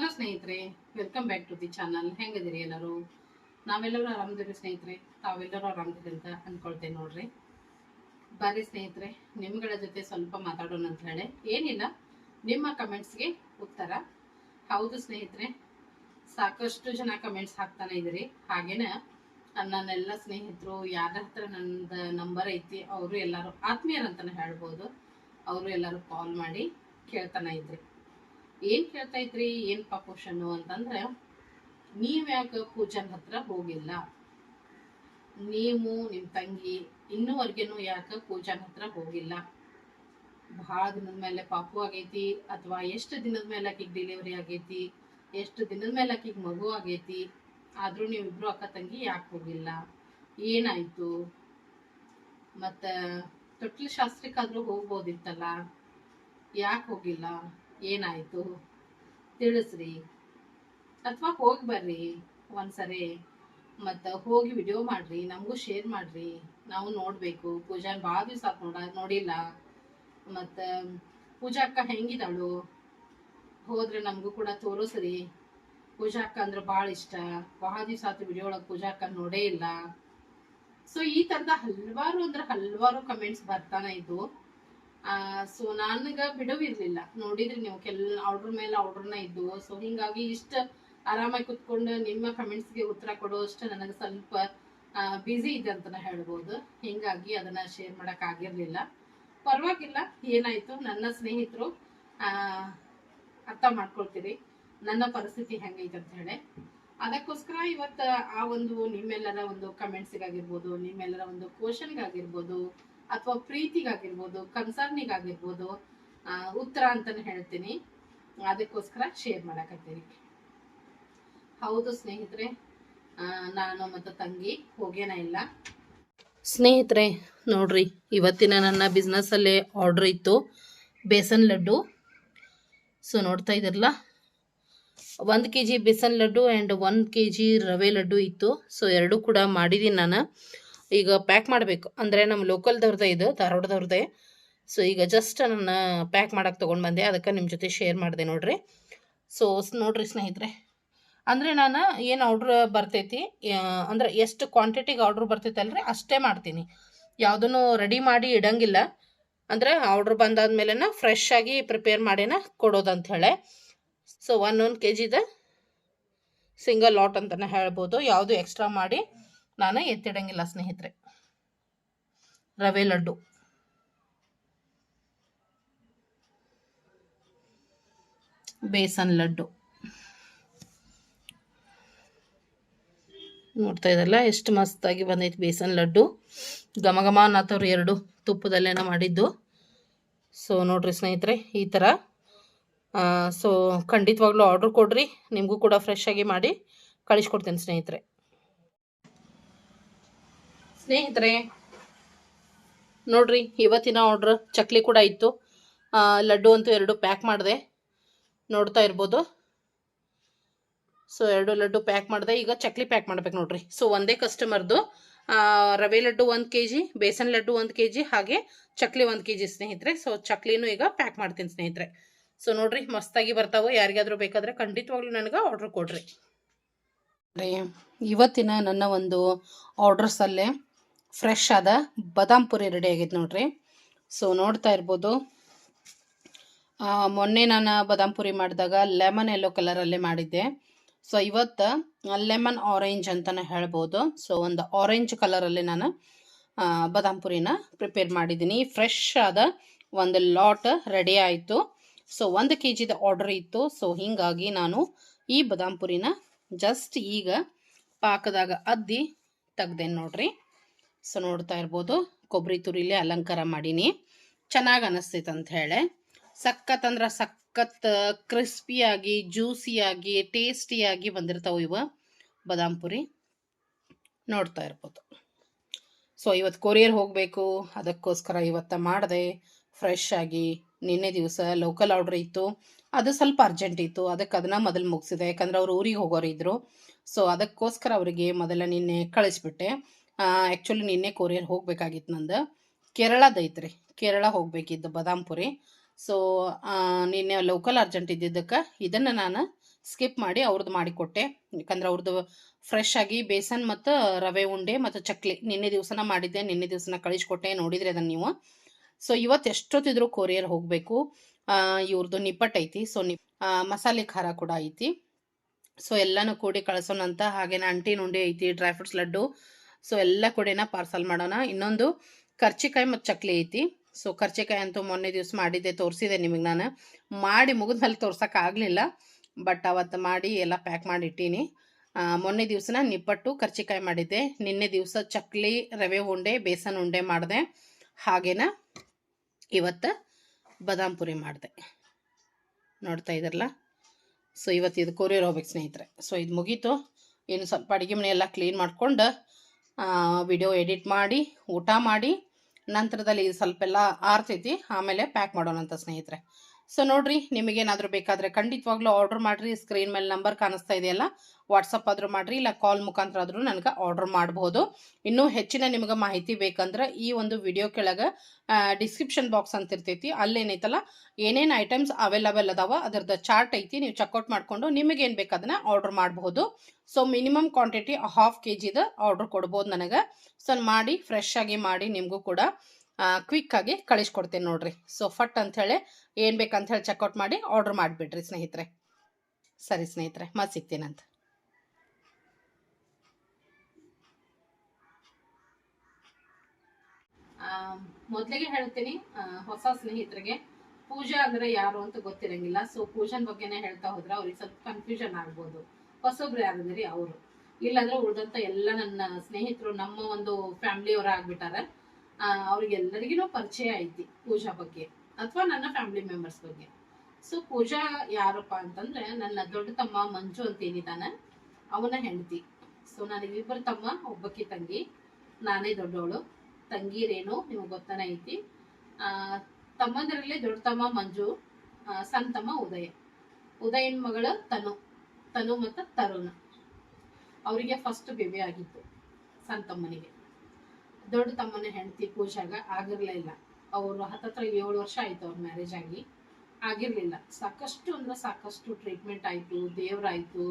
Hello ಸ್ನೇಹಿತರೆ, welcome back to the channel. ಹೆಂಗಿದಿರಿ ಎಲ್ಲರೂ? ನಾವೆಲ್ಲರೂ ಆರಾಮದಿರಿ ಸ್ನೇಹಿತರೆ. ತಾವೆಲ್ಲರೂ ಆರಾಮದಿರಿ ಅಂತ ಅಂದ್ಕೊಳ್ತೇನೆ ನೋಡ್ರಿ. ಬರ್ರಿ ಸ್ನೇಹಿತರೆ, ನಿಮ್ಗಳ ಜೊತೆ ಸ್ವಲ್ಪ ಮಾತಾಡೋಣ ಅಂತ ಹೇಳಿ. ಏನಿಲ್ಲ, ನಿಮ್ಮ ಕಮೆಂಟ್ಸ್ಗೆ ಉತ್ತರ. ಹೌದು ಸ್ನೇಹಿತರೆ, ಸಾಕಷ್ಟು ಜನ ಕಮೆಂಟ್ಸ್ ಹಾಕ್ತಾನೆ ಇದ್ದೀರಿ. ಹಾಗೇನ ನನ್ನೆಲ್ಲ ಸ್ನೇಹಿತರು ಯಾರ ಹತ್ರ ನಂದು ನಂಬರ್ ಐತಿ ಅವರು ಎಲ್ಲರೂ ಆತ್ಮೀಯರಂತಾನೆ ಹೇಳ್ಬೋದು. ಅವರು ಎಲ್ಲರೂ ಕಾಲ್ ಮಾಡಿ ಕೇಳ್ತಾನೆ ಇದ್ರಿ. ಏನ್ ಕೇಳ್ತಾ ಇದ್ರಿ, ಏನಪ್ಪ ಕ್ವಶನ್ನು ಅಂತಂದ್ರೆ, ನೀವ್ ಯಾಕೆ ಪೂಜನ್ ಹತ್ರ ಹೋಗಿಲ್ಲ, ನೀವು ನಿಮ್ ತಂಗಿ ಇನ್ನೂವರೆಗೇನು ಯಾಕೆ ಪೂಜನ್ ಹತ್ರ ಹೋಗಿಲ್ಲ, ಬಹಳ ದಿನದ ಮೇಲೆ ಪಾಪು ಆಗೈತಿ, ಅಥವಾ ಎಷ್ಟು ದಿನದ ಮೇಲೆ ಆಕಿಗೆ ಡೆಲಿವರಿ ಆಗೈತಿ, ಎಷ್ಟು ದಿನದ ಮೇಲೆ ಆಕಿಗೆ ಮಗು ಆಗೈತಿ, ಆದ್ರೂ ನೀವಿಬ್ರು ಅಕ್ಕ ತಂಗಿ ಯಾಕೆ ಹೋಗಿಲ್ಲ, ಏನಾಯ್ತು, ಮತ್ತ ತೊಟ್ಲ ಶಾಸ್ತ್ರಕ್ಕಾದ್ರೂ ಹೋಗ್ಬೋದಿತ್ತಲ್ಲ, ಯಾಕೆ ಹೋಗಿಲ್ಲ, ಏನಾಯ್ತು ತಿಳಿಸ್ರಿ, ಅಥವಾ ಹೋಗಿ ಬರ್ರಿ ಒಂದ್ಸರಿ, ಮತ್ತು ಹೋಗಿ ವಿಡಿಯೋ ಮಾಡ್ರಿ, ನಮಗೂ ಶೇರ್ ಮಾಡ್ರಿ, ನಾವು ನೋಡಬೇಕು. ಪೂಜಾನ್ ಭಾಳ ದಿವಸ ನೋಡಿಲ್ಲ. ಮತ್ತು ಪೂಜಾ ಅಕ್ಕ ಹೆಂಗಿದಾಳು, ಹೋದ್ರೆ ನಮಗೂ ಕೂಡ ತೋರಿಸ್ರಿ. ಪೂಜಾ ಅಕ್ಕ ಅಂದ್ರೆ ಭಾಳ ಇಷ್ಟ, ಭಾಳ ದಿವಸ ಆಯ್ತು ವಿಡಿಯೋ ಒಳಗೆ ಪೂಜಾ ಅಕ್ಕ ನೋಡೇ ಇಲ್ಲ. ಸೊ ಈ ಥರದ ಹಲವಾರು ಕಮೆಂಟ್ಸ್ ಬರ್ತಾನೆ ಇದ್ವು. ಸೊ ನನಗೆ ಬಿಡುವಿರ್ಲಿಲ್ಲ. ನೋಡಿದ್ರಿ ನೀವು, ಆರ್ಡರ್ ಮೇಲೆ ಆರ್ಡರ್ನ ಇದ್ವು. ಸೊ ಹಿಂಗಾಗಿ ಇಷ್ಟ ಆರಾಮಾಗಿ ಕುತ್ಕೊಂಡು ನಿಮ್ಮ ಕಮೆಂಟ್ಸ್ಗೆ ಉತ್ತರ ಕೊಡುವಷ್ಟು ನನಗೆ ಸ್ವಲ್ಪ ಬ್ಯುಸಿ ಇದೆ ಅಂತಲೇ ಹೇಳ್ಬೋದು. ಹಿಂಗಾಗಿ ಅದನ್ನ ಶೇರ್ ಮಾಡಕ್ ಆಗಿರ್ಲಿಲ್ಲ. ಪರವಾಗಿಲ್ಲ, ಏನಾಯ್ತು, ನನ್ನ ಸ್ನೇಹಿತರು ಅರ್ಥ ಮಾಡ್ಕೊಳ್ತೀರಿ ನನ್ನ ಪರಿಸ್ಥಿತಿ ಹೆಂಗೈತೆ ಅಂತ ಹೇಳಿ. ಅದಕ್ಕೋಸ್ಕರ ಇವತ್ತು ಆ ಒಂದು ನಿಮ್ಮೆಲ್ಲರ ಒಂದು ಕಮೆಂಟ್ಸಿಗಾಗಿರ್ಬೋದು, ನಿಮ್ಮೆಲ್ಲರ ಒಂದು ಕ್ವಶನ್ಗಾಗಿರ್ಬೋದು, ಅಥವಾ ಪ್ರೀತಿಗಾಗಿರ್ಬೋದು, ಕನ್ಸರ್ನಿಗಾಗಿರ್ಬೋದು ಉತ್ತರ ಅಂತಾನೆ ಹೇಳ್ತೀನಿ. ಅದಕ್ಕೋಸ್ಕರ ಶೇರ್ ಮಾಡಕತ್ತೀನಿ. ಹೌದು ಸ್ನೇಹಿತರೆ, ನಾನು ಮತ್ತು ತಂಗಿ ಹೋಗೇನ ಇಲ್ಲ. ಸ್ನೇಹಿತರೆ ನೋಡ್ರಿ, ಇವತ್ತಿನ ನನ್ನ ಬಿಸ್ನೆಸ್ಸಲ್ಲೇ ಆರ್ಡ್ರ್ ಇತ್ತು ಬೇಸನ್ ಲಡ್ಡು. ಸೊ ನೋಡ್ತಾ ಇದ್ರಲ್ಲ, 1 kg besan laddu and 1 kg ರವೆ ಲಡ್ಡು ಇತ್ತು. ಸೊ ಎರಡೂ ಕೂಡ ಮಾಡಿದ್ದೀನಿ ನಾನು. ಈಗ ಪ್ಯಾಕ್ ಮಾಡಬೇಕು, ಅಂದರೆ ನಮ್ಮ ಲೋಕಲ್ದವ್ರದ್ದೇ ಇದು, ಧಾರವಾಡದವ್ರದ್ದೇ. ಸೊ ಈಗ ಜಸ್ಟ್ ನನ್ನ ಪ್ಯಾಕ್ ಮಾಡಕ್ಕೆ ತೊಗೊಂಡು ಬಂದೆ, ಅದಕ್ಕೆ ನಿಮ್ಮ ಜೊತೆ ಶೇರ್ ಮಾಡಿದೆ ನೋಡ್ರಿ. ಸೊ ನೋಡ್ರಿ ಸ್ನೇಹಿತರೆ, ಅಂದರೆ ನಾನು ಏನು ಆರ್ಡ್ರ್ ಬರ್ತೈತಿ, ಅಂದರೆ ಎಷ್ಟು ಕ್ವಾಂಟಿಟಿಗೆ ಆರ್ಡ್ರ್ ಬರ್ತೈತೆ ಅಲ್ರಿ ಅಷ್ಟೇ ಮಾಡ್ತೀನಿ. ಯಾವುದನ್ನು ರೆಡಿ ಮಾಡಿ ಇಡಂಗಿಲ್ಲ. ಅಂದರೆ ಆರ್ಡ್ರ್ ಬಂದಾದ್ಮೇಲೆ ಫ್ರೆಶ್ ಆಗಿ ಪ್ರಿಪೇರ್ ಮಾಡೇನ ಕೊಡೋದಂತ ಹೇಳಿ. ಸೊ 1 kgದ ಸಿಂಗಲ್ ಲಾಟ್ ಅಂತಲೇ ಹೇಳ್ಬೋದು. ಯಾವುದು ಎಕ್ಸ್ಟ್ರಾ ಮಾಡಿ ನಾನು ಎತ್ತಿಡಂಗಿಲ್ಲ ಸ್ನೇಹಿತರೆ. ರವೆ ಲಡ್ಡು ಬೇಸನ್ ಲಡ್ಡು ನೋಡ್ತಾ ಇದ್ದಲ್ಲ, ಎಷ್ಟು ಮಸ್ತಾಗಿ ಬಂದೈತಿ ಬೇಸನ್ ಲಡ್ಡು. ಘಮ ಘಮ ಅನ್ನತ್ತವ್ರು, ಎರಡು ತುಪ್ಪದಲ್ಲೇನ ಮಾಡಿದ್ದು. ಸೊ ನೋಡ್ರಿ ಸ್ನೇಹಿತರೆ, ಈ ಥರ. ಸೊ ಖಂಡಿತವಾಗ್ಲೂ ಆರ್ಡ್ರ್ ಕೊಡ್ರಿ, ನಿಮಗೂ ಕೂಡ ಫ್ರೆಶ್ ಆಗಿ ಮಾಡಿ ಕಳಿಸ್ಕೊಡ್ತೀನಿ ಸ್ನೇಹಿತರೆ ನೋಡ್ರಿ, ಇವತ್ತಿನ ಆರ್ಡ್ರ್ ಚಕ್ಲಿ ಕೂಡ ಇತ್ತು. ಲಡ್ಡು ಅಂತೂ 2 ಪ್ಯಾಕ್ ಮಾಡಿದೆ, ನೋಡ್ತಾ ಇರ್ಬೋದು. ಸೊ 2 ಲಡ್ಡು ಪ್ಯಾಕ್ ಮಾಡಿದೆ. ಈಗ ಚಕ್ಲಿ ಪ್ಯಾಕ್ ಮಾಡ್ಬೇಕು ನೋಡ್ರಿ. ಸೊ ಒಂದೇ ಕಸ್ಟಮರ್ದು ರವೆ ಲಡ್ಡು 1 kg, ಬೇಸನ್ ಲಡ್ಡು 1 kg, ಹಾಗೆ ಚಕ್ಲಿ 1 kg ಸ್ನೇಹಿತರೆ. ಸೊ ಚಕ್ಲಿನೂ ಈಗ ಪ್ಯಾಕ್ ಮಾಡ್ತೀನಿ ಸ್ನೇಹಿತರೆ. ಸೊ ನೋಡ್ರಿ, ಮಸ್ತಾಗಿ ಬರ್ತಾವೆ. ಯಾರಿಗಾದ್ರೂ ಬೇಕಾದ್ರೆ ಖಂಡಿತವಾಗ್ಲೂ ನನಗೆ ಆರ್ಡ್ರ್ ಕೊಡ್ರಿ. ಇವತ್ತಿನ ನನ್ನ ಒಂದು ಆರ್ಡರ್ಸಲ್ಲೇ ಫ್ರೆಶ್ ಆದ ಬಾದಾಮ್ ಪುರಿ ರೆಡಿ ಆಗೈತೆ ನೋಡ್ರಿ. ಸೊ ನೋಡ್ತಾ ಇರ್ಬೋದು, ಮೊನ್ನೆ ನಾನು ಬಾದಾಮ್ ಪುರಿ ಮಾಡಿದಾಗ ಲೆಮನ್ ಯೆಲ್ಲೋ ಕಲರಲ್ಲೇ ಮಾಡಿದ್ದೆ. ಸೊ ಇವತ್ತು ಲೆಮನ್ ಆರೆಂಜ್ ಅಂತಲೇ ಹೇಳ್ಬೋದು. ಸೊ ಒಂದು ಆರೆಂಜ್ ಕಲರಲ್ಲಿ ನಾನು ಬಾದಾಮ್ ಪುರಿನ ಪ್ರಿಪೇರ್ ಮಾಡಿದ್ದೀನಿ. ಫ್ರೆಶ್ ಆದ ಒಂದು ಲಾಟ್ ರೆಡಿ ಆಯಿತು. ಸೊ 1 kgದ ಆರ್ಡರ್ ಇತ್ತು. ಸೊ ಹೀಗಾಗಿ ನಾನು ಈ ಬಾದಾಮ್ ಪುರಿನ ಜಸ್ಟ್ ಈಗ ಪಾಕದಾಗ ಅದ್ದಿ ತೆಗ್ದೇನೆ ನೋಡ್ರಿ. ಸೊ ನೋಡ್ತಾ ಇರ್ಬೋದು, ಕೊಬ್ಬರಿ ತುರಿಲೇ ಅಲಂಕಾರ ಮಾಡೀನಿ. ಚೆನ್ನಾಗಿ ಅನ್ನಿಸ್ತೈತೆ ಅಂತ ಹೇಳಿ. ಸಖತ್ ಅಂದ್ರೆ ಸಖತ್ ಕ್ರಿಸ್ಪಿಯಾಗಿ, ಜ್ಯೂಸಿಯಾಗಿ, ಟೇಸ್ಟಿಯಾಗಿ ಬಂದಿರ್ತಾವೆ ಇವು ಬಾದಾಮ್ ಪುರಿ. ನೋಡ್ತಾ ಇರ್ಬೋದು. ಸೊ ಇವತ್ತು ಕೊರಿಯರ್ ಹೋಗಬೇಕು, ಅದಕ್ಕೋಸ್ಕರ ಇವತ್ತು ಮಾಡಿದೆ ಫ್ರೆಶ್ ಆಗಿ. ನಿನ್ನೆ ದಿವಸ ಲೋಕಲ್ ಆರ್ಡ್ರ್ ಇತ್ತು, ಅದು ಸ್ವಲ್ಪ ಅರ್ಜೆಂಟ್ ಇತ್ತು, ಅದಕ್ಕೆ ಅದನ್ನು ಮೊದಲು ಮುಗಿಸಿದೆ. ಯಾಕಂದ್ರೆ ಅವ್ರು ಊರಿಗೆ ಹೋಗೋರು ಇದ್ದರು. ಸೊ ಅದಕ್ಕೋಸ್ಕರ ಅವರಿಗೆ ಮೊದಲ ನಿನ್ನೆ ಕಳಿಸ್ಬಿಟ್ಟೆ. ಆ್ಯಕ್ಚುಲಿ ನಿನ್ನೆ ಕೊರಿಯರ್ ಹೋಗಬೇಕಾಗಿತ್ತು ನಂದು. ಕೇರಳದೈತ್ರಿ, ಕೇರಳ ಹೋಗಬೇಕಿದ್ದು ಬಾದಾಮ್ ಪುರಿ. ಸೊ ನಿನ್ನೆ ಲೋಕಲ್ ಅರ್ಜೆಂಟ್ ಇದ್ದಿದ್ದಕ್ಕೆ ಇದನ್ನು ನಾನು ಸ್ಕಿಪ್ ಮಾಡಿ ಅವ್ರದ್ದು ಮಾಡಿಕೊಟ್ಟೆ. ಯಾಕಂದ್ರೆ ಅವ್ರದ್ದು ಫ್ರೆಶ್ ಆಗಿ ಬೇಸನ್ ಮತ್ತು ರವೆ ಉಂಡೆ ಮತ್ತು ಚಕ್ಲಿ ನಿನ್ನೆ ದಿವಸನ ಮಾಡಿದ್ದೆ, ನಿನ್ನೆ ದಿವಸನ ಕಳಿಸ್ಕೊಟ್ಟೆ, ನೋಡಿದ್ರೆ ಅದನ್ನು ನೀವು. ಸೊ ಇವತ್ತು ಎಷ್ಟೊತ್ತಿದ್ರು ಕೊರಿಯರ್ ಹೋಗಬೇಕು. ಇವ್ರದ್ದು ನಿಪ್ಪಟ್ಟು ಐತಿ, ಸೊ ಮಸಾಲೆ ಖಾರ ಕೂಡ ಐತಿ. ಸೊ ಎಲ್ಲನೂ ಕೂಡಿ ಕಳಿಸೋಣ ಅಂತ. ಹಾಗೇನ ಅಂಟಿನ ಉಂಡೆ ಐತಿ, ಡ್ರೈ ಫ್ರೂಟ್ಸ್ ಲಡ್ಡು, ಸೊ ಎಲ್ಲ ಕೂಡಿನ ಪಾರ್ಸಲ್ ಮಾಡೋಣ. ಇನ್ನೊಂದು ಕರ್ಚಿಕಾಯಿ ಮತ್ತು ಚಕ್ಲಿ ಐತಿ. ಸೊ ಕರ್ಚಿಕಾಯಿ ಅಂತೂ ಮೊನ್ನೆ ದಿವಸ ಮಾಡಿದ್ದೆ, ತೋರಿಸಿದೆ ನಿಮಗೆ. ನಾನು ಮಾಡಿ ಮುಗಿದ್ಮೇಲೆ ತೋರ್ಸೋಕ್ಕಾಗಲಿಲ್ಲ, ಬಟ್ ಅವತ್ತು ಮಾಡಿ ಎಲ್ಲ ಪ್ಯಾಕ್ ಮಾಡಿ ಇಟ್ಟೀನಿ. ಮೊನ್ನೆ ದಿವಸನ ನಿಪ್ಪಟ್ಟು ಕರ್ಚಿಕಾಯಿ ಮಾಡಿದ್ದೆ, ನಿನ್ನೆ ದಿವಸ ಚಕ್ಲಿ ರವೆ ಉಂಡೆ ಬೇಸನ್ ಉಂಡೆ ಮಾಡಿದೆ, ಹಾಗೇನ ಇವತ್ತು ಬಾದಾಮ್ ಪುರಿ ಮಾಡಿದೆ. ನೋಡ್ತಾ ಇದ್ರಲ್ಲ. ಸೊ ಇವತ್ತು ಇದು ಕೊರಿಯರ್ ಹೋಗ್ಬೇಕು ಸ್ನೇಹಿತರೆ. ಸೊ ಇದು ಮುಗೀತು. ಇನ್ನು ಸ್ವಲ್ಪ ಅಡುಗೆ ಮನೆ ಎಲ್ಲ ಕ್ಲೀನ್ ಮಾಡ್ಕೊಂಡು ವಿಡಿಯೋ ಎಡಿಟ್ ಮಾಡಿ ಊಟ ಮಾಡಿ ನಂತರದಲ್ಲಿ ಇದು ಸ್ವಲ್ಪ ಎಲ್ಲ ಆರ್ತೈತಿ, ಆಮೇಲೆ ಪ್ಯಾಕ್ ಮಾಡೋಣಂತ ಸ್ನೇಹಿತರೆ. ಸೊ ನೋಡ್ರಿ, ನಿಮಗೇನಾದರೂ ಬೇಕಾದರೆ ಖಂಡಿತವಾಗ್ಲೂ ಆರ್ಡರ್ ಮಾಡಿರಿ. ಸ್ಕ್ರೀನ್ ಮೇಲೆ ನಂಬರ್ ಕಾಣಿಸ್ತಾ ಇದೆಯಲ್ಲ, ವಾಟ್ಸಪ್ ಆದರೂ ಮಾಡಿರಿ, ಇಲ್ಲ ಕಾಲ್ ಮುಖಾಂತರ ಆದರೂ ನನಗೆ ಆರ್ಡರ್ ಮಾಡ್ಬೋದು. ಇನ್ನೂ ಹೆಚ್ಚಿನ ನಿಮಗೆ ಮಾಹಿತಿ ಬೇಕಂದ್ರೆ ಈ ಒಂದು ವಿಡಿಯೋ ಕೆಳಗೆ ಡಿಸ್ಕ್ರಿಪ್ಷನ್ ಬಾಕ್ಸ್ ಅಂತ ಇರ್ತೈತಿ, ಅಲ್ಲೇನೈತಲ್ಲ ಏನೇನು ಐಟಮ್ಸ್ ಅವೈಲಬಲ್ ಅದಾವ ಅದರದ್ದು ಚಾರ್ಟ್ ಐತಿ, ನೀವು ಚೆಕ್ಔಟ್ ಮಾಡಿಕೊಂಡು ನಿಮಗೇನು ಬೇಕು ಅದನ್ನು ಆರ್ಡರ್ ಮಾಡಬಹುದು. So minimum quantity 1/2 kg order ಕೊಡ್ಬೋದು ನನಗೆ. ಸೊ ಮಾಡಿ ಫ್ರೆಶ್ ಆಗಿ ಮಾಡಿ ನಿಮಗೂ ಕೂಡ ಕ್ವಿಕ್ಕಾಗಿ ಕಳಿಸ್ಕೊಡ್ತೇನೆ ನೋಡ್ರಿ. ಸೊ ಫಟ್ ಅಂಥೇಳಿ ಏನು ಬೇಕಂತ ಹೇಳಿ ಚೆಕ್ಔಟ್ ಮಾಡಿ ಆರ್ಡರ್ ಮಾಡಿಬಿಡ್ರಿ ಸ್ನೇಹಿತರೆ. ಸರಿ ಸ್ನೇಹಿತರೆ, ಮತ್ತೆ ಸಿಗ್ತೀನಂತ. ಮೊದಲಿಗೆ ಹೇಳ್ತೀನಿ, ಹೊಸ ಸ್ನೇಹಿತರಿಗೆ ಪೂಜಾ ಅಂದ್ರೆ ಯಾರು ಅಂತ ಗೊತ್ತಿರಂಗಿಲ್ಲ. ಸೊ ಪೂಜನ್ ಬಗ್ಗೆನೇ ಹೇಳ್ತಾ ಹೋದ್ರೆ ಅವ್ರಿಗೆ ಸ್ವಲ್ಪ ಕನ್ಫ್ಯೂಷನ್ ಆಗ್ಬೋದು. ಹೊಸೊಬ್ರು ಯಾರಂದ್ರಿ ಅವರು, ಇಲ್ಲಾಂದ್ರೆ ಉಳಿದಂತ ಎಲ್ಲ ನನ್ನ ಸ್ನೇಹಿತರು ನಮ್ಮ ಒಂದು ಫ್ಯಾಮಿಲಿಯವ್ರ ಆಗ್ಬಿಟ್ಟಾರ. ಅವ್ರಿಗೆಲ್ಲರಿಗೂ ಪರಿಚಯ ಐತಿ ಪೂಜಾ ಬಗ್ಗೆ ಅಥವಾ ನನ್ನ ಫ್ಯಾಮಿಲಿ ಮೆಂಬರ್ಸ್ ಬಗ್ಗೆ. ಸೊ ಪೂಜಾ ಯಾರಪ್ಪ ಅಂತಂದ್ರೆ ನನ್ನ ದೊಡ್ಡ ತಮ್ಮ ಮಂಜು ಅಂತ ಏನಿದಾನ ಅವನ ಹೆಂಡತಿ. ಸೊ ನನಗೆ ಇಬ್ಬರು ತಮ್ಮ, ಒಬ್ಬಕ್ಕಿ ತಂಗಿ, ನಾನೇ ದೊಡ್ಡವಳು. ತಂಗಿ ರೇಣು ನಿಮಗೆ ಗೊತ್ತಾನ ಐತಿ. ತಮ್ಮಂದರಲ್ಲಿ ದೊಡ್ಡ ತಮ್ಮ ಮಂಜು, ಸಣ್ಣ ತಮ್ಮ ಉದಯ. ಉದಯನ್ ಮಗಳು ತನು ಮತ್ತು ತರುಣ್. ಅವರಿಗೆ ಫಸ್ಟ್ ಬೇಬಿ ಆಗಿತ್ತು ಸಣ್ಣ ತಮ್ಮನಿಗೆ. ದೊಡ್ಡ ತಮ್ಮನ ಹೆಂಡತಿ ಪೂಜಾಗ ಆಗಿರ್ಲೇ ಇಲ್ಲ. ಅವರು ಹತ್ತತ್ರ 7 ವರ್ಷ ಆಯ್ತು ಅವ್ರ ಮ್ಯಾರೇಜ್ ಆಗಿ, ಆಗಿರ್ಲಿಲ್ಲ. ಸಾಕಷ್ಟು ಅಂದ್ರೆ ಸಾಕಷ್ಟು ಟ್ರೀಟ್ಮೆಂಟ್ ಆಯ್ತು, ದೇವ್ರಾಯ್ತು,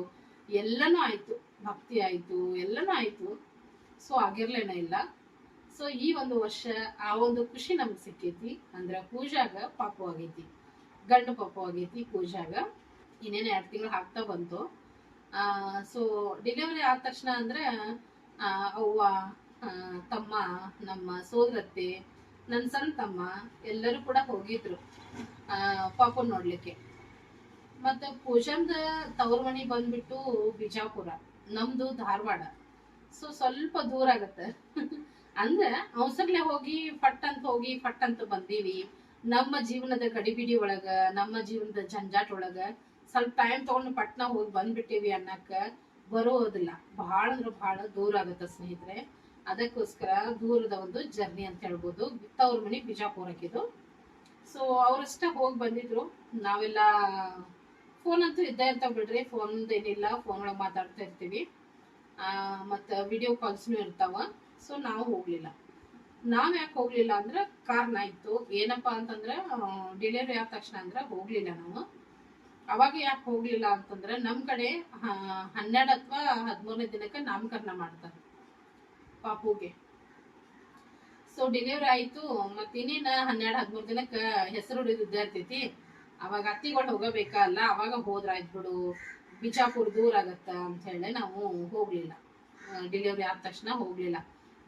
ಎಲ್ಲನೂ ಆಯ್ತು, ಭಕ್ತಿ ಆಯ್ತು, ಎಲ್ಲನೂ ಆಯ್ತು. ಸೊ ಆಗಿರ್ಲೇನ ಇಲ್ಲ. ಸೊ ಈ ಒಂದು ವರ್ಷ ಆ ಒಂದು ಖುಷಿ ನಮ್ಗೆ ಸಿಕ್ಕೈತಿ. ಅಂದ್ರೆ ಪೂಜಾಗ ಪಾಪು ಆಗೈತಿ, ಗಂಡು ಪಾಪು ಆಗೈತಿ ಪೂಜಾಗ. ಇನ್ನೇನು 2 ತಿಂಗಳು ಆಗ್ತಾ ಬಂತು. ಸೊ ಡೆಲಿವರಿ ಆದ ತಕ್ಷಣ ಅಂದ್ರೆ ಅವ್ವ, ತಮ್ಮ, ನಮ್ಮ ಸೋದರತ್ತೆ, ನನ್ನ ಸಣ್ಣ ತಮ್ಮ ಎಲ್ಲರೂ ಕೂಡ ಹೋಗಿದ್ರು ಪಾಪನ್ ನೋಡ್ಲಿಕ್ಕೆ. ಮತ್ತೆ ಪೂಜಾಂದ ತವ್ರ ಮನಿ ಬಂದ್ಬಿಟ್ಟು ಬಿಜಾಪುರ, ನಮ್ದು ಧಾರವಾಡ. ಸೊ ಸ್ವಲ್ಪ ದೂರ ಆಗತ್ತೆ. ಅಂದ್ರೆ ಅವಸರ್ಲೆ ಹೋಗಿ ಫಟ್ ಅಂತ ಬಂದೀವಿ. ನಮ್ಮ ಜೀವನದ ಗಡಿಬಿಡಿ ಒಳಗ, ನಮ್ಮ ಜೀವನದ ಜಂಜಾಟ ಒಳಗ ಸ್ವಲ್ಪ ಟೈಮ್ ತಗೊಂಡು ಪಟ್ನ ಹೋಗಿ ಬಂದ್ಬಿಟ್ಟೇವಿ ಅನ್ನಕ್ಕ ಬರೋದಿಲ್ಲ. ಬಹಳ ಅಂದ್ರೆ ಬಹಳ ದೂರ ಆಗತ್ತ ಸ್ನೇಹಿತರೆ. ಅದಕ್ಕೋಸ್ಕರ ದೂರದ ಒಂದು ಜರ್ನಿ ಅಂತ ಹೇಳ್ಬೋದು. ತವ್ರ ಮನಿ ಬಿಜಾಪುರ ಹಾಕಿದ್ದು. ಸೊ ಅವ್ರಷ್ಟ ಹೋಗಿ ಬಂದಿದ್ರು. ನಾವೆಲ್ಲ ಫೋನ್ ಅಂತೂ ಇದ್ದೇ ಇರ್ತಾವ ಬಿಡ್ರಿ, ಫೋನ್ ಏನಿಲ್ಲ, ಫೋನ್ ಒಳಗೆ ಮಾತಾಡ್ತಾ ಇರ್ತೀವಿ. ಮತ್ತು ವಿಡಿಯೋ ಕಾಲ್ಸ್ನು ಇರ್ತಾವ. ಸೊ ನಾವು ಹೋಗ್ಲಿಲ್ಲ. ನಾವ್ ಯಾಕೆ ಹೋಗ್ಲಿಲ್ಲ ಅಂದ್ರೆ ಕಾರಣ ಇತ್ತು. ಏನಪ್ಪಾ ಅಂತಂದ್ರೆ ಡೆಲಿವರಿ ಆದ ತಕ್ಷಣ ಅಂದ್ರೆ ಹೋಗ್ಲಿಲ್ಲ ನಾವು. ಅವಾಗ ಯಾಕೆ ಹೋಗ್ಲಿಲ್ಲ ಅಂತಂದ್ರೆ ನಮ್ ಕಡೆ 12 ಅಥವಾ 13ನೇ ದಿನಕ್ಕೆ ನಾಮಕರಣ ಮಾಡ್ತಾರೆ ಪಾಪುಗೆ. ಸೊ ಡೆಲಿವರಿ ಆಯ್ತು, ಮತ್ತೆ ಇನ್ನೇನ 12-13 ದಿನಕ್ಕೆ ಹೆಸರು ಹಿಡಿದಿದ್ದೇ ಇರ್ತೈತಿ. ಅವಾಗ ಅತ್ತಿಗಳು ಹೋಗಬೇಕಲ್ಲ, ಅವಾಗ ಹೋದ್ರಾಯ್ತು ಬಿಡು, ಬಿಜಾಪುರ ದೂರ ಆಗತ್ತ ಅಂತ ಹೇಳಿ ನಾವು ಹೋಗ್ಲಿಲ್ಲ. ಡೆಲಿವರಿ ಆದ ತಕ್ಷಣ ಹೋಗ್ಲಿಲ್ಲ.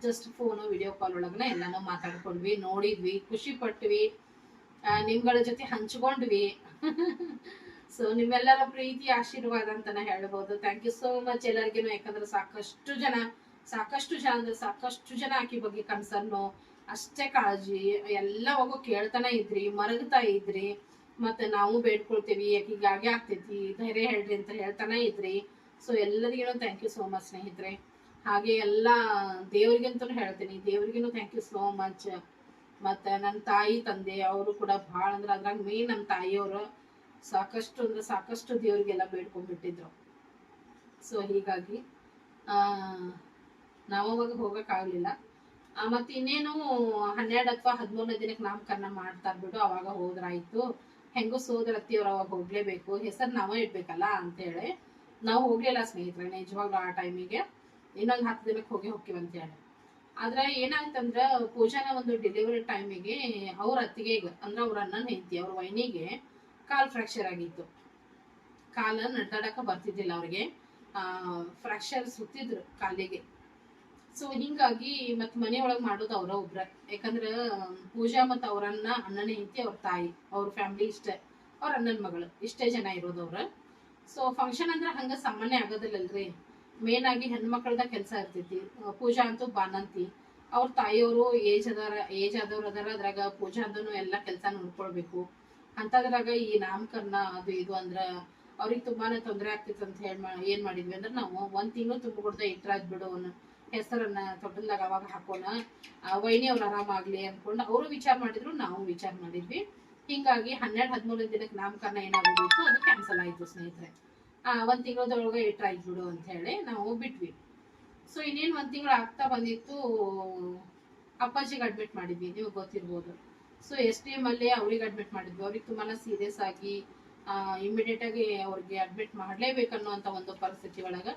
ಜಸ್ಟ್ ಫೋನು ವಿಡಿಯೋ ಕಾಲ್ ಒಳಗನ ಎಲ್ಲಾನು ಮಾತಾಡ್ಕೊಂಡ್ವಿ, ನೋಡಿದ್ವಿ, ಖುಷಿ ಪಟ್ವಿ, ನಿಮ್ಗಳ ಜೊತೆ ಹಂಚ್ಕೊಂಡ್ವಿ. ಸೊ ನಿಮ್ಮೆಲ್ಲರ ಪ್ರೀತಿ ಆಶೀರ್ವಾದ ಅಂತಾನೆ ಹೇಳ್ಬೋದು. ಥ್ಯಾಂಕ್ ಯು ಸೋ ಮಚ್ ಎಲ್ಲರಿಗೂ. ಯಾಕಂದ್ರೆ ಸಾಕಷ್ಟು ಜನ ಅಂದ್ರೆ ಸಾಕಷ್ಟು ಜನ ಆಕಿ ಬಗ್ಗೆ ಕನ್ಸರ್ನು, ಅಷ್ಟೇ ಕಾಳಜಿ, ಎಲ್ಲವಾಗೂ ಕೇಳ್ತಾನೆ ಇದ್ರಿ, ಮರಗ್ತಾ ಇದ್ರಿ. ಮತ್ತೆ ನಾವು ಬೇಡ್ಕೊಳ್ತೀವಿ, ಆಕಿಗೆ ಹಾಗೆ ಆಗ್ತೈತಿ, ಧೈರ್ಯ ಹೇಳ್ರಿ ಅಂತ ಹೇಳ್ತಾನೆ ಇದ್ರಿ. ಸೊ ಎಲ್ಲರಿಗೂ ಥ್ಯಾಂಕ್ ಯು ಸೋ ಮಚ್ ಸ್ನೇಹಿತರೆ. ಹಾಗೆ ಎಲ್ಲ ದೇವ್ರಿಗಂತೂ ಹೇಳ್ತೀನಿ, ದೇವ್ರಿಗೂ ಥ್ಯಾಂಕ್ ಯು ಸೋ ಮಚ್. ಮತ್ತೆ ನನ್ನ ತಾಯಿ ತಂದೆ ಅವರು ಕೂಡ ಭಾಳ ಅಂದ್ರೆ ಅದ್ರಾಗ ಮೇನ್ ನಮ್ಮ ತಾಯಿಯವರು ಸಾಕಷ್ಟು ಅಂದ್ರೆ ಸಾಕಷ್ಟು ದೇವ್ರಿಗೆಲ್ಲ ಬೇಡ್ಕೊಂಡ್ಬಿಟ್ಟಿದ್ರು. ಸೊ ಹೀಗಾಗಿ ನಾವು ಅವಾಗ ಹೋಗಕ್ಕಾಗ್ಲಿಲ್ಲ. ಮತ್ತೆ ಇನ್ನೇನು 12 ಅಥವಾ 13ನೇ ದಿನಕ್ಕೆ ನಾಮಕರಣ ಮಾಡ್ತಾರ ಬಿಡು, ಅವಾಗ ಹೋದ್ರಾಯ್ತು. ಹೆಂಗೋ ಸೋದರತ್ತಿಯವ್ರು ಅವಾಗ ಹೋಗ್ಲೇಬೇಕು, ಹೆಸರು ನಾವೇ ಇಡ್ಬೇಕಲ್ಲ ಅಂತೇಳಿ ನಾವು ಹೋಗ್ಲಿಲ್ಲ ಸ್ನೇಹಿತರೆ. ನಿಜವಾಗ್ಲೂ ಆ ಟೈಮಿಗೆ ಇನ್ನೊಂದು 10 ದಿನಕ್ಕೆ ಹೋಗ್ತೀವಿ ಅಂತ ಹೇಳಿ. ಆದ್ರೆ ಏನಾಯ್ತಂದ್ರ ಪೂಜಾನ ಒಂದು ಡೆಲಿವರಿ ಟೈಮಿಗೆ ಅವ್ರ ಅತ್ತಿಗೆ ಅಂದ್ರೆ ಅವ್ರ ಅಣ್ಣನ ಹೆಂಡತಿ ಅವ್ರ ವೈನಿಗೆ ಕಾಲ್ ಫ್ರಾಕ್ಚರ್ ಆಗಿತ್ತು. ಕಾಲ ನಡ್ದಾಡಕ ಬರ್ತಿದ್ದಿಲ್ಲ ಅವ್ರಿಗೆ, ಫ್ರಾಕ್ಚರ್ ಸುತ್ತಿದ್ರು ಕಾಲಿಗೆ. ಸೊ ಹಿಂಗಾಗಿ ಮತ್ ಮನೆಯೊಳಗ್ ಮಾಡೋದು ಅವ್ರ ಒಬ್ರ, ಯಾಕಂದ್ರ ಪೂಜಾ ಮತ್ ಅವ್ರ ಅಣ್ಣನ ಹೆಂಡತಿ ಅವ್ರ ತಾಯಿ ಅವ್ರ ಫ್ಯಾಮಿಲಿ ಇಷ್ಟೇ, ಅವ್ರ ಅಣ್ಣನ ಮಗಳು ಇಷ್ಟೇ ಜನ ಇರೋದು ಅವ್ರ. ಸೊ ಫಂಕ್ಷನ್ ಅಂದ್ರೆ ಹಂಗ ಸಾಮಾನ್ಯ ಆಗೋದಿಲ್ಲಲ್ರಿ, ಮೇನ್ ಆಗಿ ಹೆಣ್ಮಕ್ಳದ ಕೆಲಸ ಇರ್ತೈತಿ. ಪೂಜಾ ಅಂತೂ ಬಾನಂತಿ, ಅವ್ರ ತಾಯಿಯವರು ಏಜ್ ಆದವ್ರ ಅದಾರ, ಅದ್ರಾಗ ಪೂಜಾ ಅಂದನು ಎಲ್ಲಾ ಕೆಲಸ ನೋಡ್ಕೊಳ್ಬೇಕು. ಅಂತದ್ರಾಗ ಈ ನಾಮಕರಣ ಅದು ಇದು ಅಂದ್ರ ಅವ್ರಿಗೆ ತುಂಬಾನೇ ತೊಂದರೆ ಆಗ್ತಿತ್ತು ಅಂತ ಹೇಳಿ ಏನ್ ಮಾಡಿದ್ವಿ ಅಂದ್ರೆ ನಾವು 1 ತಿಂಗಳು ತುಂಬಿಕೊಡ್ದ ಇಟ್ರಾಜ್ ಬಿಡು ಹೆಸರನ್ನ ತೊಟ್ಟಲ್ದಾಗ ಅವಾಗ ಹಾಕೋಣ, ವೈನಿ ಅವ್ರು ಆರಾಮಾಗ್ಲಿ ಅನ್ಕೊಂಡು ಅವರು ವಿಚಾರ ಮಾಡಿದ್ರು, ನಾವು ವಿಚಾರ ಮಾಡಿದ್ವಿ. ಹಿಂಗಾಗಿ 12-13 ದಿನಕ್ಕೆ ನಾಮಕರಣ ಏನಾಗೋದಿತ್ತು ಅದು ಕ್ಯಾನ್ಸಲ್ ಆಯ್ತು ಸ್ನೇಹಿತರೆ. 1 ತಿಂಗಳದೊಳಗೆ ಇಟ್ರಾಯ್ತು ಬಿಡು ಅಂತ ಹೇಳಿ ನಾವು ಬಿಟ್ವಿ. ಸೊ ಇನ್ನೇನು 1 ತಿಂಗಳು ಆಗ್ತಾ ಬಂದಿತ್ತು, ಅಪ್ಪಾಜಿಗೆ ಅಡ್ಮಿಟ್ ಮಾಡಿದ್ವಿ, ನೀವು ಗೊತ್ತಿರ್ಬೋದು. ಸೊ STM ಅಲ್ಲಿ ಅವ್ರಿಗೆ ಅಡ್ಮಿಟ್ ಮಾಡಿದ್ವಿ. ಅವ್ರಿಗೆ ತುಂಬಾನೇ ಸೀರಿಯಸ್ ಆಗಿ ಇಮಿಡಿಯೇಟ್ ಆಗಿ ಅವ್ರಿಗೆ ಅಡ್ಮಿಟ್ ಮಾಡ್ಲೇಬೇಕನ್ನುವಂತ ಒಂದು ಪರಿಸ್ಥಿತಿ ಒಳಗ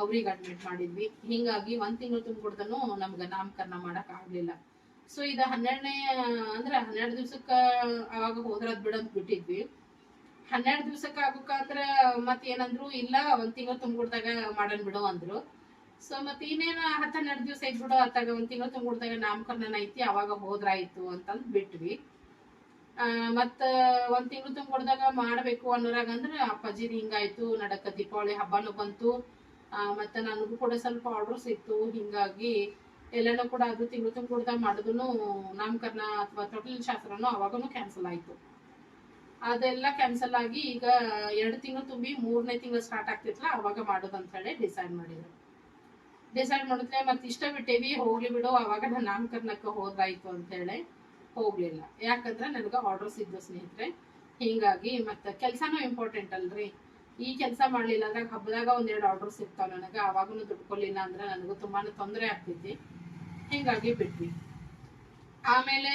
ಅವ್ರಿಗೆ ಅಡ್ಮಿಟ್ ಮಾಡಿದ್ವಿ. ಹಿಂಗಾಗಿ 1 ತಿಂಗಳು ತುಂಬಿಕೊಡ್ದನು ನಮ್ಗ ನಾಮಕರಣ ಮಾಡಕ್ ಆಗ್ಲಿಲ್ಲ. ಸೊ ಇದು 12ನೇ ಅಂದ್ರೆ 12 ದಿವ್ಸಕ್ಕ ಅವಾಗ ಹೋದ್ರದ್ ಬಿಡಂತ ಬಿಟ್ಟಿದ್ವಿ. 12 ದಿವ್ಸಕ್ಕೆ ಆಗ್ಬೇಕಂದ್ರ ಮತ್ ಏನಂದ್ರು, ಇಲ್ಲ 1 ತಿಂಗಳು ತುಂಬಿಕೊಡ್ದಾಗ ಮಾಡನ್ ಬಿಡು ಅಂದ್ರು. ಸೊ ಮತ್ತೆ ಇನ್ನೇನ 10-12 ದಿವ್ಸ ಐತ್ ಬಿಡು, ಅತ್ತಾಗ 1 ತಿಂಗಳು ತುಂಬಿಕೊಡ್ದಾಗ ನಾಮಕರಣ ಐತಿ ಅವಾಗ ಹೋದ್ರಾಯ್ತು ಅಂತಂದ್ ಬಿಟ್ವಿ. ಮತ್ತ 1 ತಿಂಗಳು ತುಂಬಿಕೊಡ್ದಾಗ ಮಾಡ್ಬೇಕು ಅನ್ನೋರಾಗ ಅಂದ್ರೆ ಅಪ್ಪಾಜಿದ್ ಹಿಂಗಾಯ್ತು, ನಡಕ ದೀಪಾವಳಿ ಹಬ್ಬನೂ ಬಂತು. ಮತ್ತೆ ನನಗೂ ಕೂಡ ಸ್ವಲ್ಪ ಆರ್ಡರ್ಸ್ ಇತ್ತು. ಹಿಂಗಾಗಿ ಎಲ್ಲನೂ ಕೂಡ ಅದು ತಿಂಗಳು ತುಂಬಿಕೊಡ್ದಾಗ ಮಾಡೋದನ್ನು ನಾಮಕರಣ ಅಥವಾ ತೊಟ್ಟಿಲ ಶಾಸ್ತ್ರನೂ ಅವಾಗನು ಕ್ಯಾನ್ಸಲ್ ಆಯ್ತು. ಅದೆಲ್ಲ ಕ್ಯಾನ್ಸಲ್ ಆಗಿ ಈಗ 2 ತಿಂಗಳು ತುಂಬಿ 3ನೇ ತಿಂಗಳು ಸ್ಟಾರ್ಟ್ ಆಗ್ತಿತ್ತಲ್ಲ ಅವಾಗ ಮಾಡೋದಂತ ಹೇಳಿ ಡಿಸೈಡ್ ಮಾಡಿದ್ರೆ ಮತ್ತೆ ಇಷ್ಟ ಬಿಟ್ಟೇವಿ, ಹೋಗ್ಲಿ ಬಿಡು ಅವಾಗ ನಾನು ನಾಮಕರಣಕ್ಕೆ ಹೋದ್ರಾಯ್ತು ಅಂತ ಹೇಳಿ ಹೋಗ್ಲಿಲ್ಲ. ಯಾಕಂದ್ರೆ ನನಗೆ ಆರ್ಡರ್ಸ್ ಇದ್ದು ಸ್ನೇಹಿತರೆ. ಹಿಂಗಾಗಿ ಮತ್ತೆ ಕೆಲ್ಸಾನು ಇಂಪಾರ್ಟೆಂಟ್ ಅಲ್ರಿ, ಈ ಕೆಲಸ ಮಾಡ್ಲಿಲ್ಲ ಅಂದಾಗ ಹಬ್ಬದಾಗ 1-2 ಆರ್ಡರ್ಸ್ ಇರ್ತಾವ ನನಗ, ಅವಾಗೂ ದುಡ್ಕೊಲಿಲ್ಲ ಅಂದ್ರೆ ನನಗೂ ತುಂಬಾನೇ ತೊಂದರೆ ಆಗ್ತೈತಿ. ಹಿಂಗಾಗಿ ಬಿಟ್ವಿ. ಆಮೇಲೆ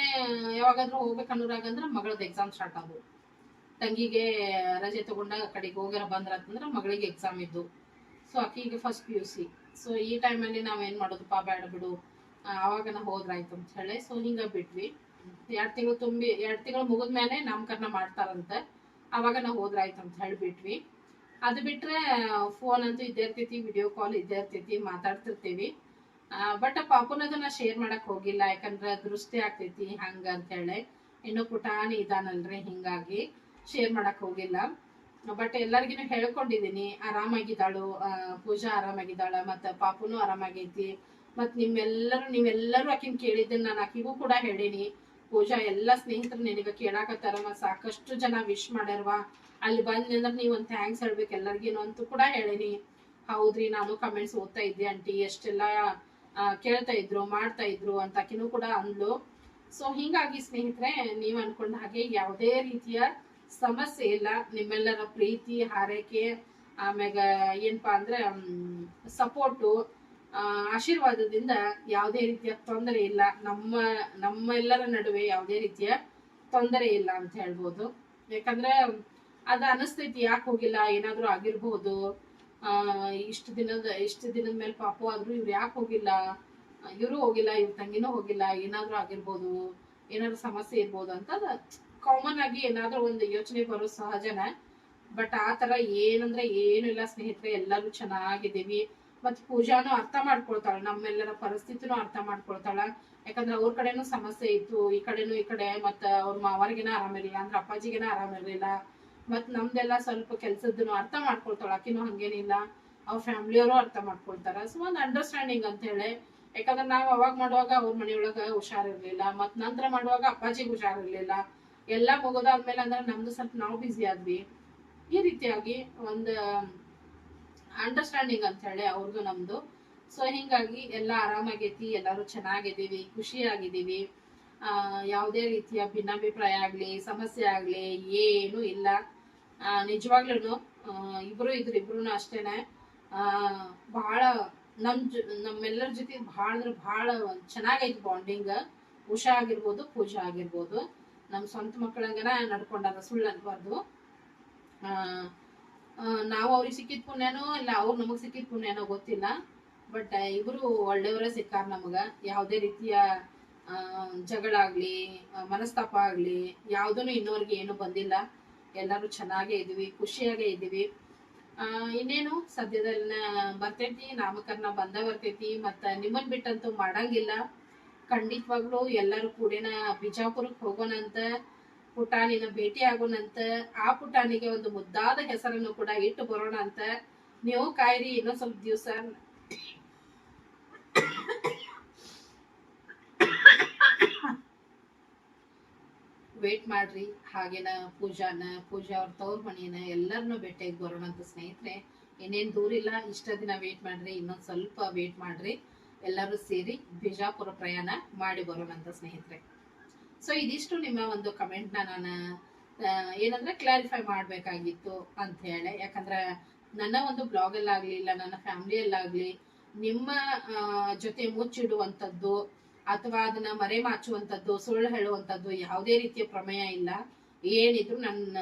ಯಾವಾಗಾದ್ರೂ ಹೋಗ್ಬೇಕನ್ನೋರಾಗಂದ್ರ ಮಗಳದ ಎಕ್ಸಾಮ್ ಸ್ಟಾರ್ಟ್ ಆದವು. ತಂಗಿಗೆ ರಜೆ ತಗೊಂಡ ಕಡೆಗೆ ಹೋಗ್ಯಾರ ಬಂದ್ರಂತಂದ್ರ ಮಗಳಿಗೆ ಎಕ್ಸಾಮ್ ಇದ್ದು. ಸೊ ಆಕಿಗೆ ಫಸ್ಟ್ PUC. ಸೊ ಈ ಟೈಮಲ್ಲಿ ನಾವೇನ್ ಮಾಡೋದಪ್ಪ, ಬೇಡ ಬಿಡು ಅವಾಗನ ಹೋದ್ರಾಯ್ತು ಅಂತ ಹೇಳಿ ಸೊ ಹಿಂಗ ಬಿಟ್ವಿ. 2 ತಿಂಗಳು ಮುಗಿದ್ಮೇಲೆ ನಾಮಕರಣ ಮಾಡ್ತಾರಂತ, ಅವಾಗ ನಾವು ಹೋದ್ರಾಯ್ತು ಅಂತ ಹೇಳಿ ಬಿಟ್ವಿ. ಅದು ಬಿಟ್ರೆ ಫೋನ್ ಅಂತೂ ಇದ್ದೇ ಇರ್ತೈತಿ, ವಿಡಿಯೋ ಕಾಲ್ ಇದ್ದೇ ಇರ್ತೈತಿ, ಮಾತಾಡ್ತಿರ್ತೀವಿ. ಬಟ್ ಪಾಪುನದನ್ನ ಶೇರ್ ಮಾಡಕ್ ಹೋಗಿಲ್ಲ, ಯಾಕಂದ್ರೆ ದೃಷ್ಟಿ ಆಗ್ತೈತಿ ಹಂಗ ಅಂತ ಹೇಳಿ. ಇನ್ನು ಪುಟಾಣಿ ಇದಾನಲ್ರಿ, ಹಿಂಗಾಗಿ ಶೇರ್ ಮಾಡಕ್ ಹೋಗಿಲ್ಲ. ಬಟ್ ಎಲ್ಲರಿಗಿನ ಹೇಳ್ಕೊಂಡಿದೀನಿ, ಆರಾಮಾಗಿದ್ದಾಳು ಪೂಜಾ, ಆರಾಮಾಗಿದ್ದಾಳ, ಮತ್ತ ಪಾಪುನು ಆರಾಮಾಗೈತಿ. ಮತ್ ನೀವೆಲ್ಲರೂ ಆಕಿನ ಕೇಳಿದ್ದನ್ನ ನಾನು ಆಕಿಗೂ ಕೂಡ ಹೇಳೀನಿ. ಪೂಜಾ ಎಲ್ಲಾ ಸ್ನೇಹಿತರು ನಿನಗ ಕೇಳಾಕತ್ತಾರ, ಮತ್ ಸಾಕಷ್ಟು ಜನ ವಿಶ್ ಮಾಡ್ಯಾರವಾ, ಅಲ್ಲಿ ಬಂದ್ ಅಂದ್ರೆ ನೀವ್ ಒಂದ್ ಥ್ಯಾಂಕ್ಸ್ ಹೇಳ್ಬೇಕು ಎಲ್ಲರಿಗೇನು ಅಂತ ಕೂಡ ಹೇಳೀನಿ. ಹೌದ್ರಿ, ನಾನು ಕಮೆಂಟ್ಸ್ ಓದ್ತಾ ಇದ್ದೆ ಆಂಟಿ, ಎಷ್ಟೆಲ್ಲಾ ಕೇಳ್ತಾ ಇದ್ರು ಮಾಡ್ತಾ ಇದ್ರು ಅಂತ ಆಕಿನೂ ಕೂಡ ಅಂದ್ಲು. ಸೊ ಹಿಂಗಾಗಿ ಸ್ನೇಹಿತರೆ, ನೀವ್ ಅನ್ಕೊಂಡ ಹಾಗೆ ಯಾವುದೇ ರೀತಿಯ ಸಮಸ್ಯೆ ಇಲ್ಲ. ನಿಮ್ಮೆಲ್ಲರ ಪ್ರೀತಿ ಹಾರೈಕೆ ಆಮ್ಯಾಗ ಏನಪ್ಪಾ ಅಂದ್ರೆ ಸಪೋರ್ಟು ಆಶೀರ್ವಾದದಿಂದ ಯಾವುದೇ ರೀತಿಯ ತೊಂದರೆ ಇಲ್ಲ. ನಮ್ಮೆಲ್ಲರ ನಡುವೆ ಯಾವುದೇ ರೀತಿಯ ತೊಂದರೆ ಇಲ್ಲ ಅಂತ ಹೇಳ್ಬೋದು. ಯಾಕಂದ್ರೆ ಅದ ಅನಿಸ್ತೈತಿ, ಯಾಕೆ ಹೋಗಿಲ್ಲ, ಏನಾದ್ರೂ ಆಗಿರ್ಬೋದು, ಇಷ್ಟು ದಿನದ ಮೇಲೆ ಪಾಪು ಆದ್ರೂ ಇವ್ರು ಯಾಕೆ ಹೋಗಿಲ್ಲ, ಇವ್ರು ಹೋಗಿಲ್ಲ, ಇವ್ರ ತಂಗಿನೂ ಹೋಗಿಲ್ಲ, ಏನಾದ್ರೂ ಆಗಿರ್ಬೋದು, ಏನಾದ್ರು ಸಮಸ್ಯೆ ಇರ್ಬೋದು ಅಂತ ಕಾಮನ್ ಆಗಿ ಏನಾದ್ರೂ ಒಂದು ಯೋಚನೆ ಬರೋ ಸಹಜನ. ಬಟ್ ಆ ತರ ಏನಂದ್ರೆ ಏನು ಇಲ್ಲ ಸ್ನೇಹಿತರೆ, ಎಲ್ಲರೂ ಚೆನ್ನಾಗಿದ್ದೀವಿ. ಮತ್ ಪೂಜಾನು ಅರ್ಥ ಮಾಡ್ಕೊಳ್ತಾಳ, ನಮ್ಮೆಲ್ಲರ ಪರಿಸ್ಥಿತಿನೂ ಅರ್ಥ ಮಾಡ್ಕೊಳ್ತಾಳ. ಯಾಕಂದ್ರೆ ಅವ್ರ ಕಡೆನೂ ಸಮಸ್ಯೆ ಇತ್ತು, ಈ ಕಡೆ ಮತ್ತ ಅವ್ರ ಮಾವರಿಗೇನ ಆರಾಮಿರ್ಲಿಲ್ಲ, ಅಂದ್ರೆ ಅಪ್ಪಾಜಿಗೇನ ಆರಾಮಿರ್ಲಿಲ್ಲ. ಮತ್ ನಮ್ದೆಲ್ಲ ಸ್ವಲ್ಪ ಕೆಲ್ಸದ್ದನ್ನು ಅರ್ಥ ಮಾಡ್ಕೊಳ್ತಾಳ, ಆಕಿನೂ ಹಂಗೇನಿಲ್ಲ, ಅವ್ರ ಫ್ಯಾಮಿಲಿಯವರು ಅರ್ಥ ಮಾಡ್ಕೊಳ್ತಾರ. ಸೊ ಒಂದ್ ಅಂಡರ್ಸ್ಟ್ಯಾಂಡಿಂಗ್ ಅಂತ ಹೇಳಿ. ಯಾಕಂದ್ರೆ ನಾವ್ ಅವಾಗ ಮಾಡುವಾಗ ಅವ್ರ ಮನೆಯೊಳಗ ಹುಷಾರಿರ್ಲಿಲ್ಲ, ಮತ್ ನಂತರ ಮಾಡುವಾಗ ಅಪ್ಪಾಜಿಗೆ ಹುಷಾರಿರ್ಲಿಲ್ಲ. ಎಲ್ಲಾ ಮುಗೋದಾದ್ಮೇಲೆ ಅಂದ್ರೆ ನಮ್ದು ಸ್ವಲ್ಪ ನಾವು ಬಿಸಿ ಆದ್ವಿ. ಈ ರೀತಿಯಾಗಿ ಒಂದು ಅಂಡರ್ಸ್ಟ್ಯಾಂಡಿಂಗ್ ಅಂತ ಹೇಳಿ ಅವ್ರದ್ದು ನಮ್ದು. ಸೊ ಹಿಂಗಾಗಿ ಎಲ್ಲಾ ಆರಾಮಾಗೈತಿ, ಎಲ್ಲಾರು ಚೆನ್ನಾಗಿದ್ದೀವಿ, ಖುಷಿಯಾಗಿದ್ದೀವಿ. ಯಾವುದೇ ರೀತಿಯ ಭಿನ್ನಾಭಿಪ್ರಾಯ ಆಗ್ಲಿ, ಸಮಸ್ಯೆ ಆಗ್ಲಿ ಏನು ಇಲ್ಲ. ನಿಜವಾಗ್ಲೂ ಇಬ್ರು ಅಷ್ಟೇನೆ. ಬಹಳ ನಮ್ಮೆಲ್ಲರ ಜೊತೆ ಬಹಳ ಅಂದ್ರೆ ಬಹಳ ಚೆನ್ನಾಗೈತಿ ಬಾಂಡಿಂಗ್. ಉಷಾ ಆಗಿರ್ಬೋದು, ಪೂಜಾ ಆಗಿರ್ಬೋದು. ನಮ್ಮ ಸ್ವಂತ ಮಕ್ಕಳಂಗನ ನಡ್ಕೊಂಡಾರ, ಸುಳ್ಳು ಅನ್ಬಾರ್ದು. ನಾವು ಅವ್ರಿಗೆ ಸಿಕ್ಕಿದ ಪುಣ್ಯನೋ ಇಲ್ಲ ಅವ್ರು ನಮಗ್ ಸಿಕ್ಕಿದ ಪುಣ್ಯನೋ ಗೊತ್ತಿಲ್ಲ. ಬಟ್ ಇಬ್ರು ಒಳ್ಳೆಯವರೇ ಸಿಕ್ಕಾರ ನಮಗ. ಯಾವುದೇ ರೀತಿಯ ಜಗಳ ಆಗ್ಲಿ, ಮನಸ್ತಾಪ ಆಗ್ಲಿ ಯಾವ್ದೂ ಇನ್ನೋರ್ಗೆ ಏನು ಬಂದಿಲ್ಲ. ಎಲ್ಲರೂ ಚೆನ್ನಾಗೇ ಇದೀವಿ, ಖುಷಿಯಾಗೇ ಇದೀವಿ. ಇನ್ನೇನು ಸದ್ಯದಲ್ಲಿ ಬರ್ತೈತಿ, ನಾಮಕರಣ ಬಂದ ಬರ್ತೈತಿ. ಮತ್ತ ನಿಮ್ಮನ್ ಬಿಟ್ಟಂತೂ ಮಾಡಂಗಿಲ್ಲ. ಖಂಡಿತವಾಗ್ಲೂ ಎಲ್ಲರೂ ಕೂಡಿನ ಬಿಜಾಪುರಕ್ಕೆ ಹೋಗೋಣಂತ, ಪುಟಾಣಿನ ಭೇಟಿ ಆಗೋಣಂತ. ಆ ಪುಟಾಣಿಗೆ ಒಂದು ಮುದ್ದಾದ ಹೆಸರನ್ನು ಕೂಡ ಇಟ್ಟು ಬರೋಣ ಅಂತ. ನೀವು ಕಾಯ್ರಿ, ಇನ್ನೊಂದ್ ಸ್ವಲ್ಪ ದಿವಸ ವೇಟ್ ಮಾಡ್ರಿ. ಹಾಗೇನ ಪೂಜಾ ಅವ್ರ ತವ್ರ ಮಣಿನ ಎಲ್ಲರನ್ನೂ ಭೇಟಿಯಾಗಿ ಬರೋಣ ಅಂತ ಸ್ನೇಹಿತರೆ. ಇನ್ನೇನ್ ದೂರ ಇಲ್ಲ, ಇಷ್ಟ ದಿನ ವೇಟ್ ಮಾಡ್ರಿ, ಇನ್ನೊಂದ್ ಸ್ವಲ್ಪ ವೇಟ್ ಮಾಡ್ರಿ. ಎಲ್ಲರೂ ಸೇರಿ ಬಿಜಾಪುರ ಪ್ರಯಾಣ ಮಾಡಿ ಬರೋಣ ಅಂತ ಸ್ನೇಹಿತರೆ. ಸೊ ಇದಿಷ್ಟು ನಿಮ್ಮ ಒಂದು ಕಮೆಂಟ್ ನಾನು ಏನಂದ್ರೆ ಕ್ಲಾರಿಫೈ ಮಾಡ್ಬೇಕಾಗಿತ್ತು ಅಂತ ಹೇಳಿ. ಯಾಕಂದ್ರೆ ನನ್ನ ಒಂದು ಬ್ಲಾಗ್ ಅಲ್ಲಾಗ್ಲಿ, ಇಲ್ಲ ನನ್ನ ಫ್ಯಾಮಿಲಿಯಲ್ಲಾಗ್ಲಿ ನಿಮ್ಮ ಜೊತೆ ಮುಚ್ಚಿಡುವಂಥದ್ದು ಅಥವಾ ಅದನ್ನ ಮರೆಮಾಚುವಂಥದ್ದು, ಸುಳ್ಳು ಹೇಳುವಂಥದ್ದು ಯಾವುದೇ ರೀತಿಯ ಪ್ರಮೇಯ ಇಲ್ಲ. ಏನಿದ್ರು ನನ್ನ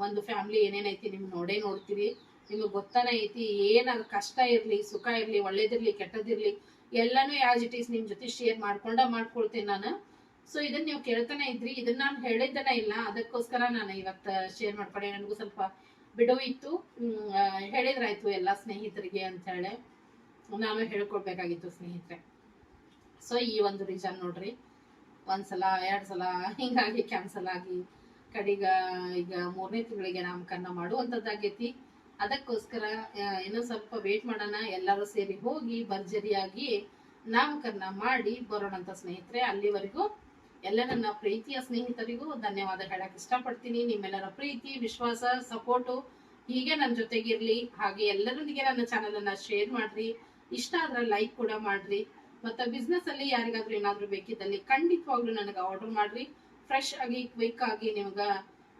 ಒಂದು ಫ್ಯಾಮಿಲಿ ಏನೇನೈತಿ ನಿಮ್ಗೆ ನೋಡೇ ನೋಡ್ತೀರಿ. ನಿಮಗೆ ಗೊತ್ತಾನೆ ಐತಿ. ಏನಾದ್ರು ಕಷ್ಟ ಇರ್ಲಿ, ಸುಖ ಇರ್ಲಿ, ಒಳ್ಳೇದಿರ್ಲಿ, ಕೆಟ್ಟದಿರ್ಲಿ, ಎಲ್ಲಾನು ಯಾಸ್ ಇಟ್ ಈಸ್ ನಿಮ್ ಜೊತೆ ಶೇರ್ ಮಾಡ್ಕೊಳ್ತೇನೆ ನಾನು. ಸೊ ಇದನ್ನ ನೀವು ಕೇಳ್ತಾನೆ ಇದ್ರಿ, ಇದನ್ನ ನಾನು ಹೇಳಿದ್ದನೇ ಇಲ್ಲ, ಅದಕ್ಕೋಸ್ಕರ ನಾನು ಇವತ್ತು ಶೇರ್ ಮಾಡ್ಕೊಂಡೆ. ನನಗೂ ಸ್ವಲ್ಪ ಬಿಡುವು ಇತ್ತು, ಹೇಳಿದ್ರಾಯ್ತು ಎಲ್ಲ ಸ್ನೇಹಿತರಿಗೆ ಅಂತ ಹೇಳಿ ನಾನು ಹೇಳ್ಕೊಡ್ಬೇಕಾಗಿತ್ತು ಸ್ನೇಹಿತರೆ. ಸೊ ಈ ಒಂದು ರೀಸನ್ ನೋಡ್ರಿ, ಒಂದ್ಸಲ 2 ಸಲ ಹಿಂಗಾಗಿ ಕ್ಯಾನ್ಸಲ್ ಆಗಿ ಕಡಿಗ ಈಗ 3ನೇ ತಿಂಗಳಿಗೆ ನಾಮಕರಣ ಮಾಡುವಂತದ್ದಾಗೈತಿ. ಅದಕ್ಕೋಸ್ಕರ ಇನ್ನೂ ಸ್ವಲ್ಪ ವೇಟ್ ಮಾಡೋಣ. ಎಲ್ಲರೂ ಸೇರಿ ಹೋಗಿ ಭರ್ಜರಿಯಾಗಿ ನಾಮಕರಣ ಮಾಡಿ ಬರೋಣಂತ ಸ್ನೇಹಿತರೆ. ಅಲ್ಲಿವರೆಗೂ ಎಲ್ಲ ನನ್ನ ಪ್ರೀತಿಯ ಸ್ನೇಹಿತರಿಗೂ ಧನ್ಯವಾದ ಹೇಳಕ್ ಇಷ್ಟಪಡ್ತೀನಿ. ನಿಮ್ಮೆಲ್ಲರ ಪ್ರೀತಿ, ವಿಶ್ವಾಸ, ಸಪೋರ್ಟು ಹೀಗೆ ನನ್ನ ಜೊತೆಗಿರ್ಲಿ. ಹಾಗೆ ಎಲ್ಲರೊಂದಿಗೆ ನನ್ನ ಚಾನೆಲ್ ಅನ್ನ ಶೇರ್ ಮಾಡ್ರಿ. ಇಷ್ಟ ಆದ್ರೆ ಲೈಕ್ ಕೂಡ ಮಾಡ್ರಿ. ಮತ್ತೆ ಬಿಸ್ನೆಸ್ ಅಲ್ಲಿ ಯಾರಿಗಾದ್ರೂ ಏನಾದ್ರೂ ಬೇಕಿದ್ದಲ್ಲಿ ಖಂಡಿತವಾಗ್ಲೂ ನನಗೆ ಆರ್ಡರ್ ಮಾಡ್ರಿ. ಫ್ರೆಶ್ ಆಗಿ, ಕ್ವಿಕ್ ಆಗಿ ನಿಮ್ಗ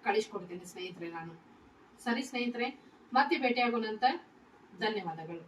ಕಳಿಸ್ಕೊಡ್ತೀನಿ ಸ್ನೇಹಿತರೆ ನಾನು. ಸರಿ ಸ್ನೇಹಿತರೆ, ಮತ್ತೆ ಭೇಟಿ ಆಗೋಣಂತ. ಧನ್ಯವಾದಗಳು.